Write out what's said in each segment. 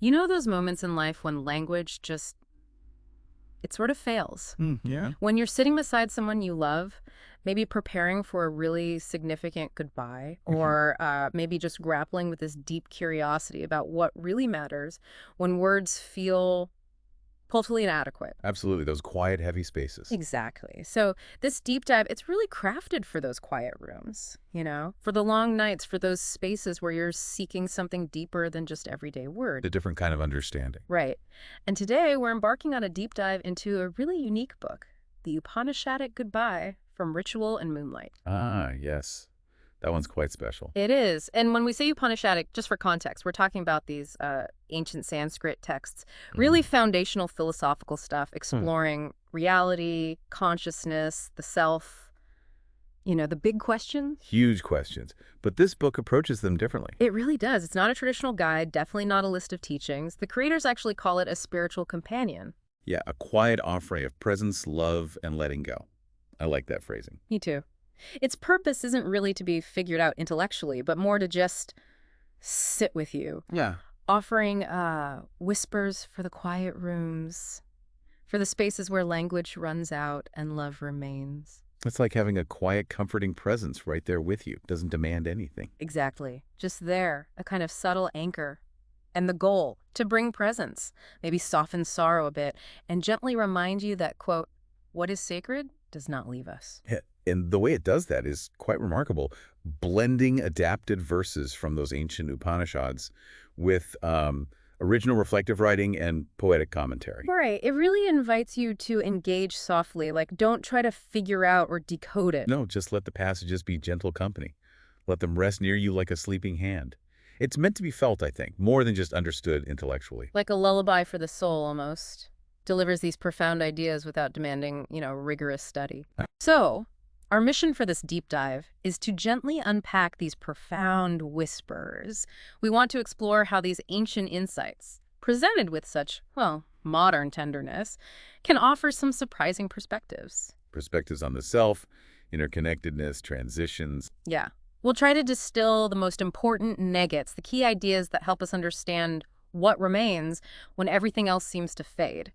You know those moments in life when language just, it sort of fails. Yeah. When you're sitting beside someone you love, maybe preparing for a really significant goodbye, or maybe just grappling with this deep curiosity about what really matters when words feel totally inadequate. Absolutely. Those quiet, heavy spaces. Exactly. So this deep dive, it's really crafted for those quiet rooms, for the long nights, for those spaces where you're seeking something deeper than just everyday word. A different kind of understanding. Right. And today we're embarking on a deep dive into a really unique book, the Upanishadic Goodbye from Ritual and Moonlight. Ah, yes. That one's quite special. It is. And when we say Upanishadic, just for context, we're talking about these ancient Sanskrit texts, really foundational philosophical stuff, exploring reality, consciousness, the self, the big questions. Huge questions. But this book approaches them differently. It really does. It's not a traditional guide, definitely not a list of teachings. The creators actually call it a spiritual companion. Yeah, a quiet offering of presence, love, and letting go. I like that phrasing. Me too. Its purpose isn't really to be figured out intellectually, but more to just sit with you. Yeah. Offering whispers for the quiet rooms, for the spaces where language runs out and love remains. It's like having a quiet, comforting presence right there with you. Doesn't demand anything. Exactly. Just there, a kind of subtle anchor. And the goal, to bring presence, maybe soften sorrow a bit, and gently remind you that, quote, what is sacred does not leave us. Yeah. And the way it does that is quite remarkable, blending adapted verses from those ancient Upanishads with original reflective writing and poetic commentary. Right. It really invites you to engage softly, like don't try to figure out or decode it. No, just let the passages be gentle company. Let them rest near you like a sleeping hand. It's meant to be felt, I think, more than just understood intellectually. Like a lullaby for the soul, almost. Delivers these profound ideas without demanding, rigorous study. So, our mission for this deep dive is to gently unpack these profound whispers. We want to explore how these ancient insights, presented with such, modern tenderness, can offer some surprising perspectives. Perspectives on the self, interconnectedness, transitions. Yeah. We'll try to distill the most important nuggets, the key ideas that help us understand what remains when everything else seems to fade.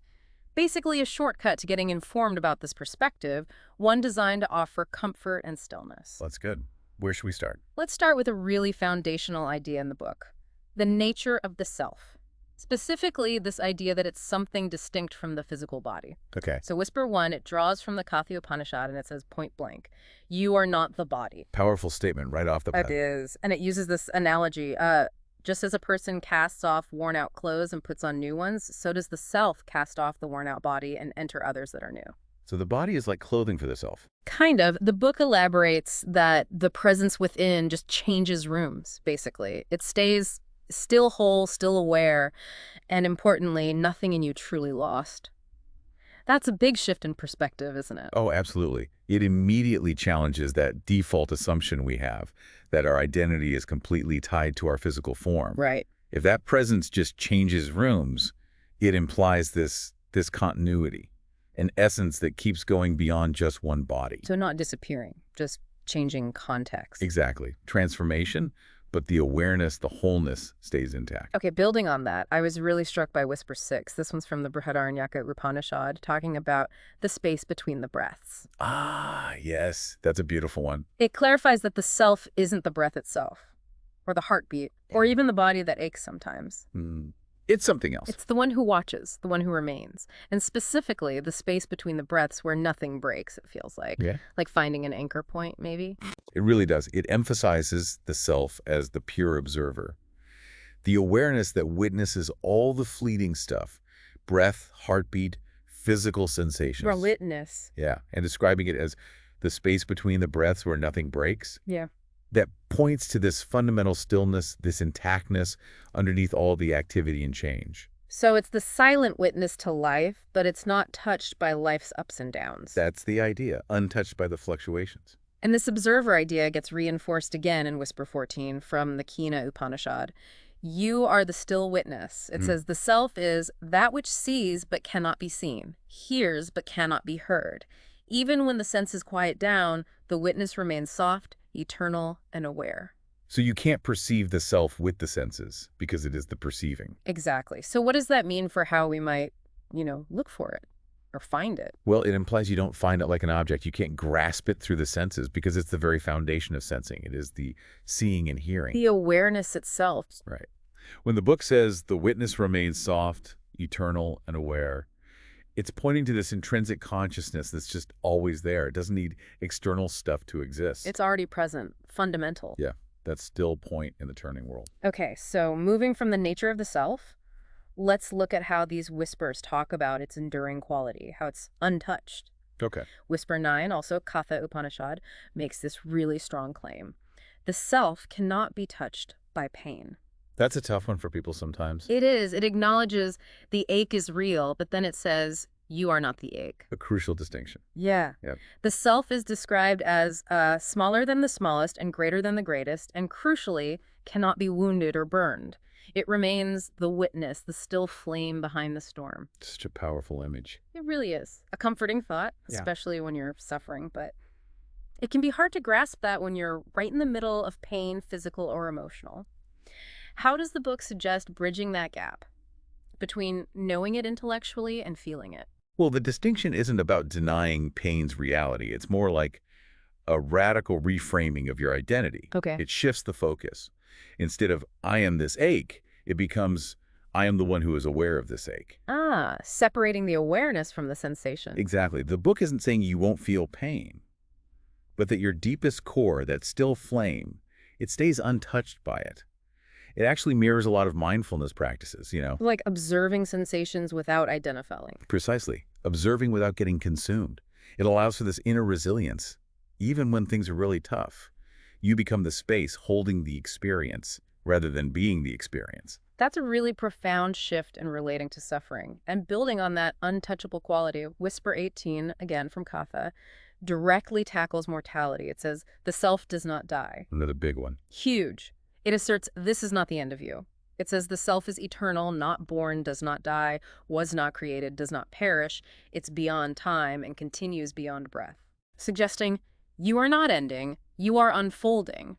Basically a shortcut to getting informed about this perspective, one designed to offer comfort and stillness. That's good. Where should we start? Let's start with a really foundational idea in the book, the nature of the self. Specifically, this idea that it's something distinct from the physical body. Okay. So Whisper 1, it draws from the Katha Upanishad and it says point blank, you are not the body. Powerful statement right off the bat. It is. And it uses this analogy, just as a person casts off worn-out clothes and puts on new ones, so does the self cast off the worn-out body and enter others that are new. So the body is like clothing for the self. Kind of. The book elaborates that the presence within just changes rooms, basically. It stays still whole, still aware, and importantly, nothing in you truly lost. That's a big shift in perspective, isn't it? Oh, absolutely. It immediately challenges that default assumption we have that our identity is completely tied to our physical form. Right. If that presence just changes rooms, it implies this continuity, an essence that keeps going beyond just one body. So not disappearing, just changing context. Exactly. Transformation, but the awareness, the wholeness stays intact. Okay, building on that, I was really struck by Whisper 6. This one's from the Brihadaranyaka Upanishad, talking about the space between the breaths. Ah, yes. That's a beautiful one. It clarifies that the self isn't the breath itself, or the heartbeat, or even the body that aches sometimes. It's something else. It's the one who watches, the one who remains, and specifically the space between the breaths where nothing breaks, it feels like. Yeah. Like finding an anchor point, maybe. It really does. It emphasizes the self as the pure observer. The awareness that witnesses all the fleeting stuff, breath, heartbeat, physical sensations. Witness. Yeah, and describing it as the space between the breaths where nothing breaks. Yeah. That points to this fundamental stillness, this intactness underneath all the activity and change. So it's the silent witness to life, but it's not touched by life's ups and downs. That's the idea, untouched by the fluctuations. And this observer idea gets reinforced again in Whisper 14 from the Kena Upanishad. You are the still witness. It says, the self is that which sees but cannot be seen, hears but cannot be heard. Even when the senses quiet down, the witness remains soft, eternal, and aware. So you can't perceive the self with the senses because it is the perceiving. Exactly. So what does that mean for how we might, look for it or find it? Well, it implies you don't find it like an object. You can't grasp it through the senses because it's the very foundation of sensing. It is the seeing and hearing. The awareness itself. Right. When the book says the witness remains soft, eternal, and aware, it's pointing to this intrinsic consciousness that's just always there. It doesn't need external stuff to exist. It's already present, fundamental. Yeah, that still point in the turning world. Okay, so moving from the nature of the self, let's look at how these whispers talk about its enduring quality, how it's untouched. Okay. Whisper 9, also Katha Upanishad, makes this really strong claim. The self cannot be touched by pain. That's a tough one for people sometimes. It is. It acknowledges the ache is real, but then it says, you are not the ache. A crucial distinction. Yeah. Yep. The self is described as smaller than the smallest and greater than the greatest, and crucially, cannot be wounded or burned. It remains the witness, the still flame behind the storm. Such a powerful image. It really is. A comforting thought, Yeah. especially when you're suffering, but it can be hard to grasp that when you're right in the middle of pain, physical or emotional. How does the book suggest bridging that gap between knowing it intellectually and feeling it? Well, the distinction isn't about denying pain's reality. It's more like a radical reframing of your identity. Okay. It shifts the focus. Instead of, I am this ache, it becomes, I am the one who is aware of this ache. Separating the awareness from the sensation. Exactly. The book isn't saying you won't feel pain, but that your deepest core, that still flame, it stays untouched by it. It actually mirrors a lot of mindfulness practices, Like observing sensations without identifying. Precisely. Observing without getting consumed. It allows for this inner resilience. Even when things are really tough, you become the space holding the experience rather than being the experience. That's a really profound shift in relating to suffering. And building on that untouchable quality, Whisper 18, again from Katha, directly tackles mortality. It says, the self does not die. Another big one. Huge. It asserts this is not the end of you. It says the self is eternal, not born, does not die, was not created, does not perish. It's beyond time and continues beyond breath. Suggesting you are not ending, you are unfolding.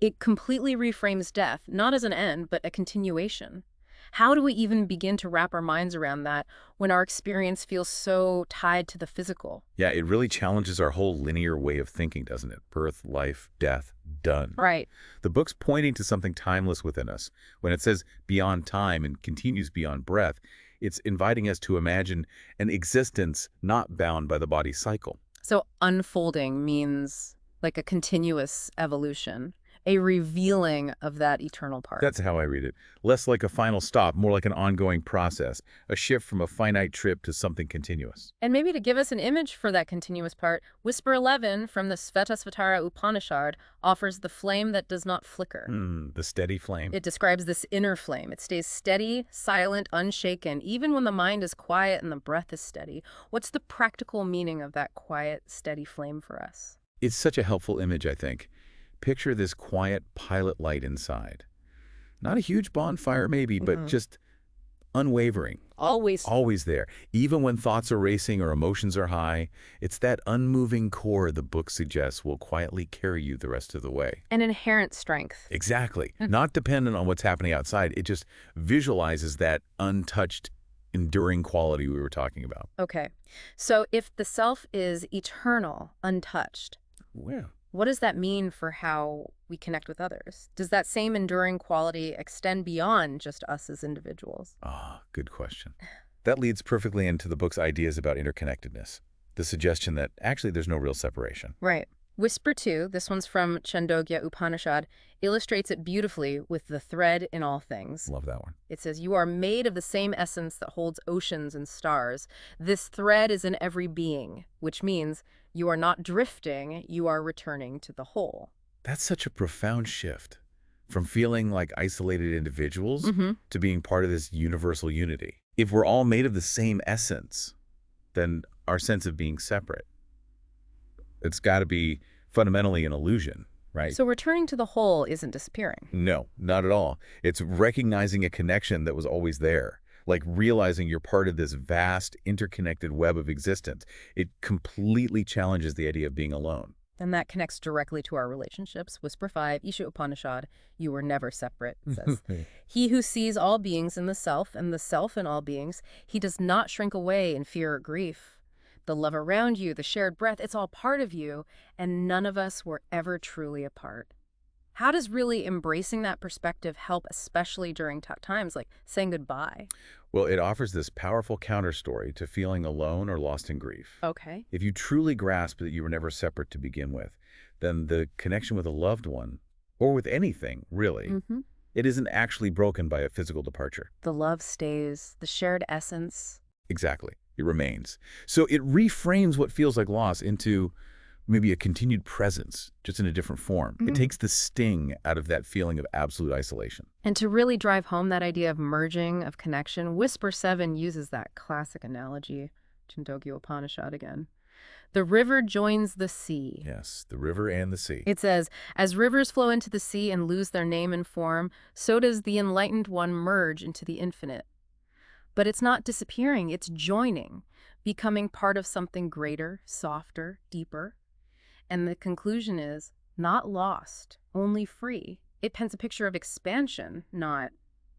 It completely reframes death, not as an end, but a continuation. How do we even begin to wrap our minds around that when our experience feels so tied to the physical? Yeah, it really challenges our whole linear way of thinking, doesn't it? Birth, life, death, done. Right. The book's pointing to something timeless within us. When it says beyond time and continues beyond breath, it's inviting us to imagine an existence not bound by the body's cycle. So unfolding means like a continuous evolution, a revealing of that eternal part. That's how I read it. Less like a final stop, more like an ongoing process, a shift from a finite trip to something continuous. And maybe to give us an image for that continuous part, Whisper 11 from the Svetasvatara Upanishad offers the flame that does not flicker. The steady flame. It describes this inner flame. It stays steady, silent, unshaken, even when the mind is quiet and the breath is steady. What's the practical meaning of that quiet, steady flame for us? It's such a helpful image, I think. Picture this quiet pilot light inside. Not a huge bonfire maybe, but just unwavering. Always there. Even when thoughts are racing or emotions are high, it's that unmoving core the book suggests will quietly carry you the rest of the way. An inherent strength. Exactly. Not dependent on what's happening outside. It just visualizes that untouched, enduring quality we were talking about. Okay. So if the self is eternal, untouched, Well, what does that mean for how we connect with others? Does that same enduring quality extend beyond just us as individuals? good question. That leads perfectly into the book's ideas about interconnectedness. The suggestion that actually there's no real separation. Right. Whisper 2, this one's from Chandogya Upanishad, illustrates it beautifully with the thread in all things. Love that one. It says, you are made of the same essence that holds oceans and stars. This thread is in every being, which means you are not drifting, you are returning to the whole. That's such a profound shift from feeling like isolated individuals to being part of this universal unity. If we're all made of the same essence, then our sense of being separate, it's got to be fundamentally an illusion, right? So returning to the whole isn't disappearing. No, not at all. It's recognizing a connection that was always there, like realizing you're part of this vast, interconnected web of existence. It completely challenges the idea of being alone. And that connects directly to our relationships. Whisper 5, Isha Upanishad, you were never separate, it says. He who sees all beings in the self and the self in all beings, he does not shrink away in fear or grief. The love around you, the shared breath, it's all part of you, and none of us were ever truly apart. How does really embracing that perspective help, especially during tough times, like saying goodbye? Well, it offers this powerful counterstory to feeling alone or lost in grief. Okay. If you truly grasp that you were never separate to begin with, then the connection with a loved one, or with anything, really, it isn't actually broken by a physical departure. The love stays, the shared essence. Exactly. It remains. So it reframes what feels like loss into maybe a continued presence, just in a different form. It takes the sting out of that feeling of absolute isolation. And to really drive home that idea of merging, of connection, Whisper 7 uses that classic analogy, Chandogya Upanishad again. The river joins the sea. Yes, the river and the sea. It says, as rivers flow into the sea and lose their name and form, so does the enlightened one merge into the infinite. But it's not disappearing, it's joining, becoming part of something greater, softer, deeper. And the conclusion is not lost, only free. It paints a picture of expansion, not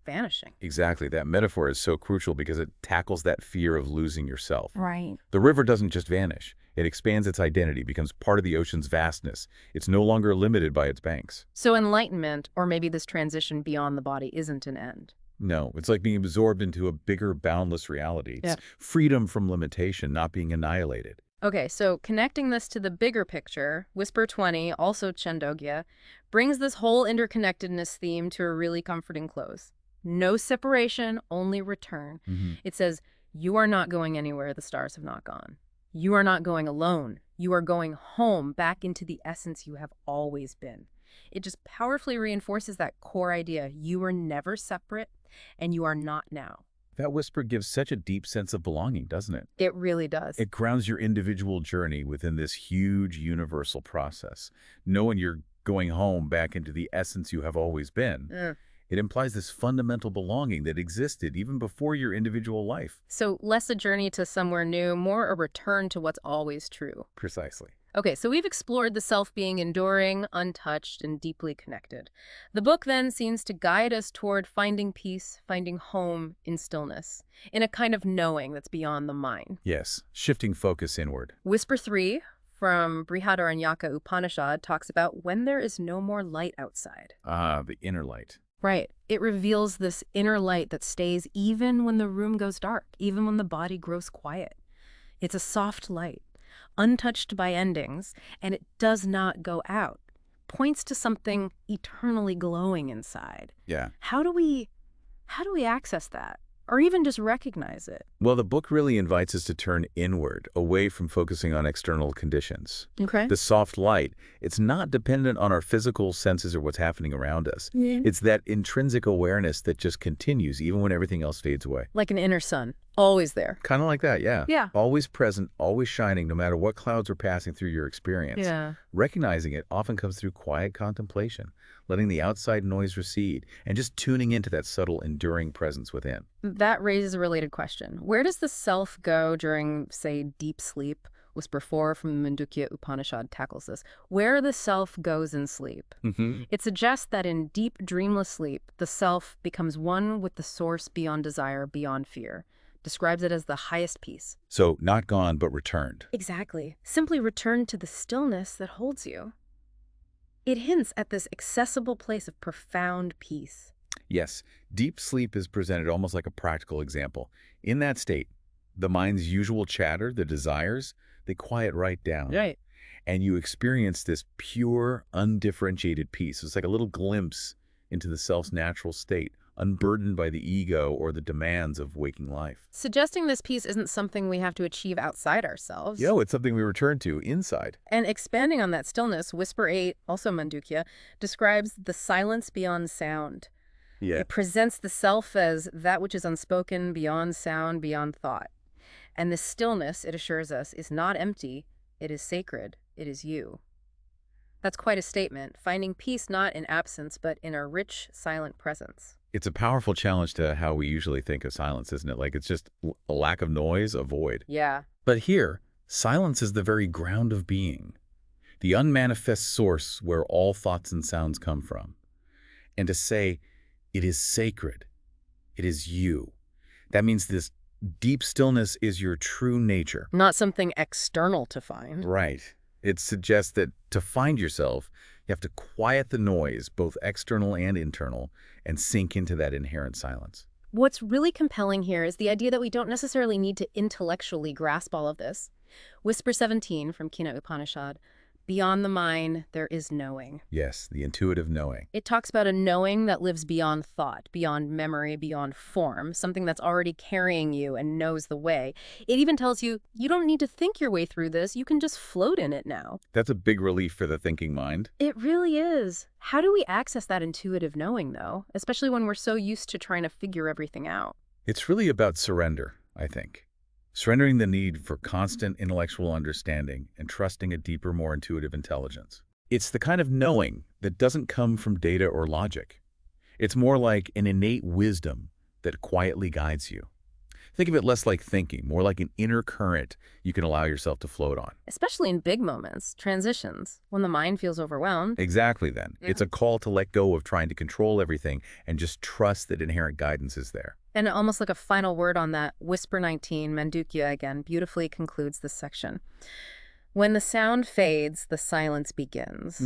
vanishing. Exactly. That metaphor is so crucial because it tackles that fear of losing yourself. Right. The river doesn't just vanish. It expands its identity, becomes part of the ocean's vastness. It's no longer limited by its banks. So enlightenment, or maybe this transition beyond the body, isn't an end. No, it's like being absorbed into a bigger, boundless reality. It's freedom from limitation, not being annihilated. Okay, so connecting this to the bigger picture, Whisper 20, also Chandogya, brings this whole interconnectedness theme to a really comforting close. No separation, only return. It says, you are not going anywhere the stars have not gone. You are not going alone. You are going home, back into the essence you have always been. It just powerfully reinforces that core idea. You were never separate, and you are not now. That whisper gives such a deep sense of belonging, doesn't it? It really does. It grounds your individual journey within this huge universal process. Knowing you're going home back into the essence you have always been. It implies this fundamental belonging that existed even before your individual life. So less a journey to somewhere new, more a return to what's always true. Precisely. Okay, so we've explored the self being enduring, untouched, and deeply connected. The book then seems to guide us toward finding peace, finding home in stillness, in a kind of knowing that's beyond the mind. Yes, shifting focus inward. Whisper 3 from Brihadaranyaka Upanishad talks about when there is no more light outside. Ah, the inner light. Right. It reveals this inner light that stays even when the room goes dark, even when the body grows quiet. It's a soft light, untouched by endings, and it does not go out. Points to something eternally glowing inside. Yeah. How do we access that? Or even just recognize it? Well, the book really invites us to turn inward, away from focusing on external conditions. Okay. The soft light, it's not dependent on our physical senses or what's happening around us. It's that intrinsic awareness that just continues even when everything else fades away. Like an inner sun, always there. Kind of like that, yeah. Yeah. Always present, always shining, no matter what clouds are passing through your experience. Yeah. Recognizing it often comes through quiet contemplation, letting the outside noise recede, and just tuning into that subtle, enduring presence within. That raises a related question. Where does the self go during, say, deep sleep? Whisper 4 from the Mandukya Upanishad tackles this. Where the self goes in sleep. It suggests that in deep, dreamless sleep, the self becomes one with the source beyond desire, beyond fear. Describes it as the highest peace. So, not gone, but returned. Exactly. Simply return to the stillness that holds you. It hints at this accessible place of profound peace. Yes, deep sleep is presented almost like a practical example. In that state, the mind's usual chatter, the desires, they quiet right down. Right. And you experience this pure, undifferentiated peace. It's like a little glimpse into the self's natural state, unburdened by the ego or the demands of waking life. Suggesting this peace isn't something we have to achieve outside ourselves. It's something we return to inside. And expanding on that stillness, Whisper 8, also Mandukya, describes the silence beyond sound. Yeah. It presents the self as that which is unspoken, beyond sound, beyond thought. And this stillness, it assures us, is not empty, it is sacred, it is you. That's quite a statement, finding peace not in absence, but in a rich, silent presence. It's a powerful challenge to how we usually think of silence, isn't it? Like it's just a lack of noise, a void. Yeah. But here, silence is the very ground of being. the unmanifest source where all thoughts and sounds come from. And to say, it is sacred, it is you. That means this deep stillness is your true nature. Not something external to find. Right. It suggests that to find yourself, you have to quiet the noise, both external and internal, and sink into that inherent silence. What's really compelling here is the idea that we don't necessarily need to intellectually grasp all of this. Whisper 17 from Kina Upanishad, beyond the mind, there is knowing. Yes, the intuitive knowing. It talks about a knowing that lives beyond thought, beyond memory, beyond form, something that's already carrying you and knows the way. It even tells you, you don't need to think your way through this, you can just float in it now. That's a big relief for the thinking mind. It really is. How do we access that intuitive knowing, though, especially when we're so used to trying to figure everything out? It's really about surrender, I think. Surrendering the need for constant intellectual understanding and trusting a deeper, more intuitive intelligence. It's the kind of knowing that doesn't come from data or logic. It's more like an innate wisdom that quietly guides you. Think of it less like thinking, more like an inner current you can allow yourself to float on. Especially in big moments, transitions, when the mind feels overwhelmed. Exactly then. It's a call to let go of trying to control everything and just trust that inherent guidance is there. And almost like a final word on that, Whisper 19, Mandukya again, beautifully concludes this section. When the sound fades, the silence begins.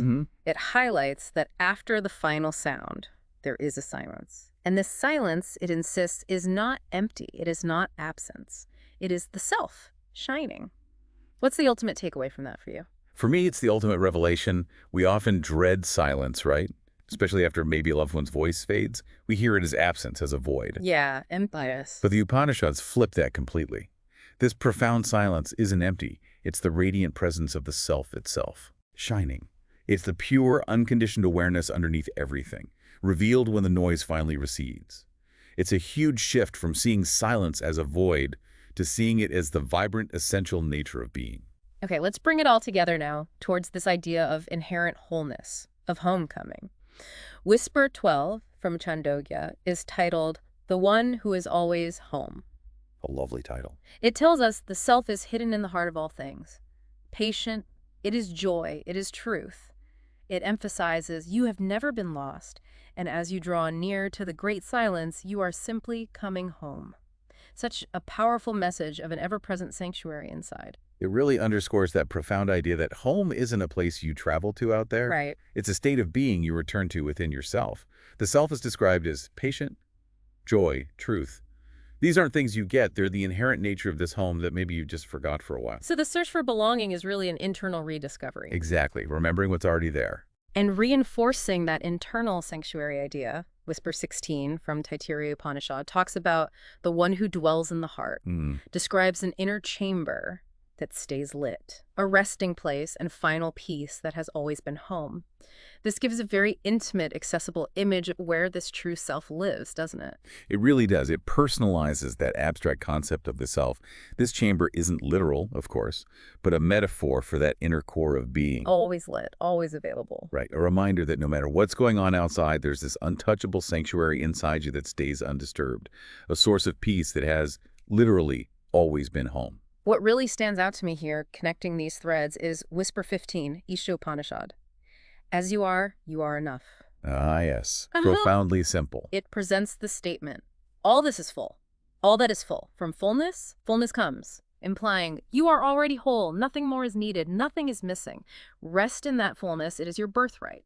It highlights that after the final sound, there is a silence. And this silence, it insists, is not empty. It is not absence. It is the self, shining. What's the ultimate takeaway from that for you? For me, it's the ultimate revelation. We often dread silence, right? Especially after maybe a loved one's voice fades. We hear it as absence, as a void. Yeah, emptiness. But the Upanishads flip that completely. This profound silence isn't empty. It's the radiant presence of the self itself, shining. It's the pure, unconditioned awareness underneath everything, revealed when the noise finally recedes. It's a huge shift from seeing silence as a void to seeing it as the vibrant, essential nature of being. Okay, let's bring it all together now towards this idea of inherent wholeness, of homecoming. Whisper 12 from Chandogya is titled, The One Who Is Always Home. A lovely title. It tells us the self is hidden in the heart of all things. Patient, it is joy, it is truth. It emphasizes you have never been lost, and as you draw near to the great silence, you are simply coming home. Such a powerful message of an ever-present sanctuary inside. It really underscores that profound idea that home isn't a place you travel to out there. Right. It's a state of being you return to within yourself. The self is described as patient, joy, truth. These aren't things you get. They're the inherent nature of this home that maybe you just forgot for a while. So the search for belonging is really an internal rediscovery. Exactly. Remembering what's already there. And reinforcing that internal sanctuary idea, Whisper 16 from Taittiriya Upanishad talks about the one who dwells in the heart, describes an inner chamber that stays lit, a resting place and final peace that has always been home. This gives a very intimate, accessible image of where this true self lives, doesn't it? It really does. It personalizes that abstract concept of the self. This chamber isn't literal, of course, but a metaphor for that inner core of being. Always lit, always available. Right. A reminder that no matter what's going on outside, there's this untouchable sanctuary inside you that stays undisturbed. A source of peace that has literally always been home. What really stands out to me here, connecting these threads, is Whisper 15, Isha Upanishad. As you are enough. Ah, yes. Profoundly simple. It presents the statement, all this is full. All that is full. From fullness, fullness comes. Implying, you are already whole, nothing more is needed, nothing is missing. Rest in that fullness, it is your birthright.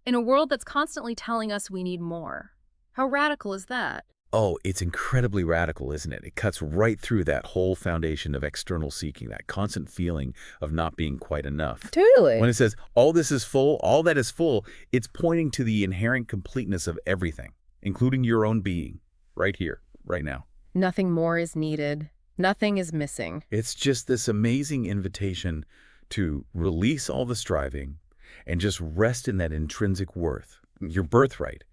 In a world that's constantly telling us we need more. How radical is that? Oh, it's incredibly radical, isn't it? It cuts right through that whole foundation of external seeking, that constant feeling of not being quite enough. Totally. When it says, all this is full, all that is full, it's pointing to the inherent completeness of everything, including your own being, right here, right now. Nothing more is needed. Nothing is missing. It's just this amazing invitation to release all the striving and just rest in that intrinsic worth, your birthright.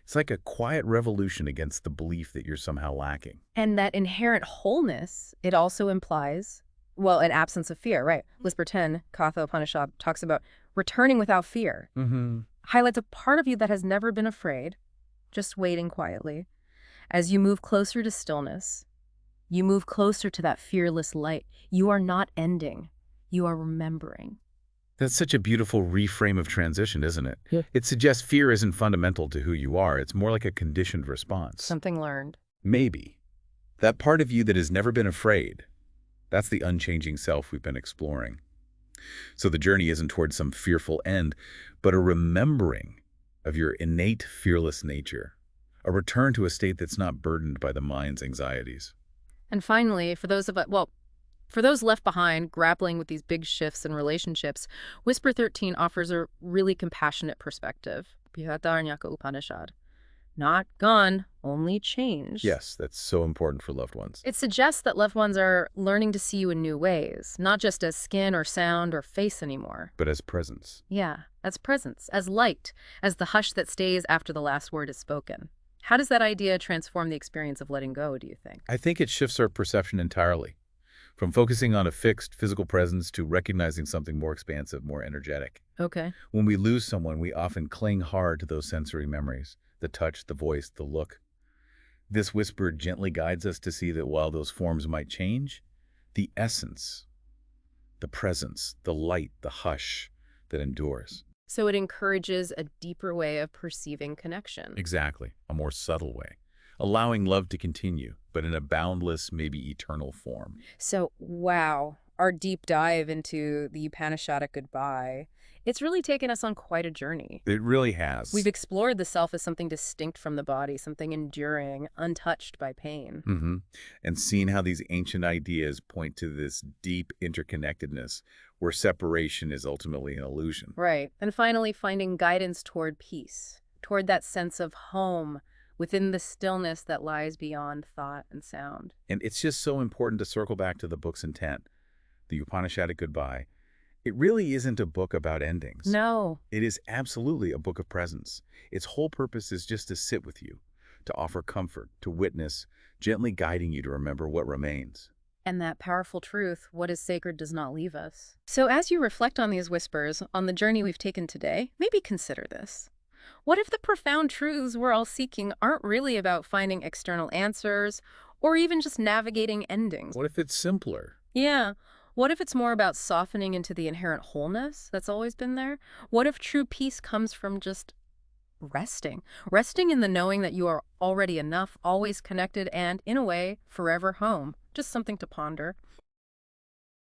It's like a quiet revolution against the belief that you're somehow lacking. And that inherent wholeness, it also implies, well, an absence of fear, right? Whisper 10, Katha Upanishad, talks about returning without fear. Highlights a part of you that has never been afraid, just waiting quietly. As you move closer to stillness, you move closer to that fearless light. You are not ending. You are remembering. That's such a beautiful reframe of transition, isn't it? Yeah. It suggests fear isn't fundamental to who you are. It's more like a conditioned response. Something learned. Maybe. That part of you that has never been afraid, that's the unchanging self we've been exploring. So the journey isn't towards some fearful end, but a remembering of your innate fearless nature, a return to a state that's not burdened by the mind's anxieties. And finally, for those left behind grappling with these big shifts in relationships, Whisper 13 offers a really compassionate perspective. Brihadaranyaka Upanishad. Not gone, only changed. Yes, that's so important for loved ones. It suggests that loved ones are learning to see you in new ways, not just as skin or sound or face anymore. But as presence. Yeah, as presence, as light, as the hush that stays after the last word is spoken. How does that idea transform the experience of letting go, do you think? I think it shifts our perception entirely, from focusing on a fixed physical presence to recognizing something more expansive, more energetic. Okay. When we lose someone, we often cling hard to those sensory memories, the touch, the voice, the look. This whisper gently guides us to see that while those forms might change, the essence, the presence, the light, the hush that endures. So it encourages a deeper way of perceiving connection. Exactly, a more subtle way, allowing love to continue, but in a boundless, maybe eternal form. So, wow, our deep dive into the Upanishadic Goodbye, it's really taken us on quite a journey. It really has. We've explored the self as something distinct from the body, something enduring, untouched by pain. And seen how these ancient ideas point to this deep interconnectedness where separation is ultimately an illusion. Right. And finally, finding guidance toward peace, toward that sense of home within the stillness that lies beyond thought and sound. And it's just so important to circle back to the book's intent, the Upanishadic Goodbye. It really isn't a book about endings. No. It is absolutely a book of presence. Its whole purpose is just to sit with you, to offer comfort, to witness, gently guiding you to remember what remains. And that powerful truth, what is sacred does not leave us. So as you reflect on these whispers, on the journey we've taken today, maybe consider this. What if the profound truths we're all seeking aren't really about finding external answers or even just navigating endings? What if it's simpler? Yeah. What if it's more about softening into the inherent wholeness that's always been there? What if true peace comes from just resting? Resting in the knowing that you are already enough, always connected, and, in a way, forever home. Just something to ponder.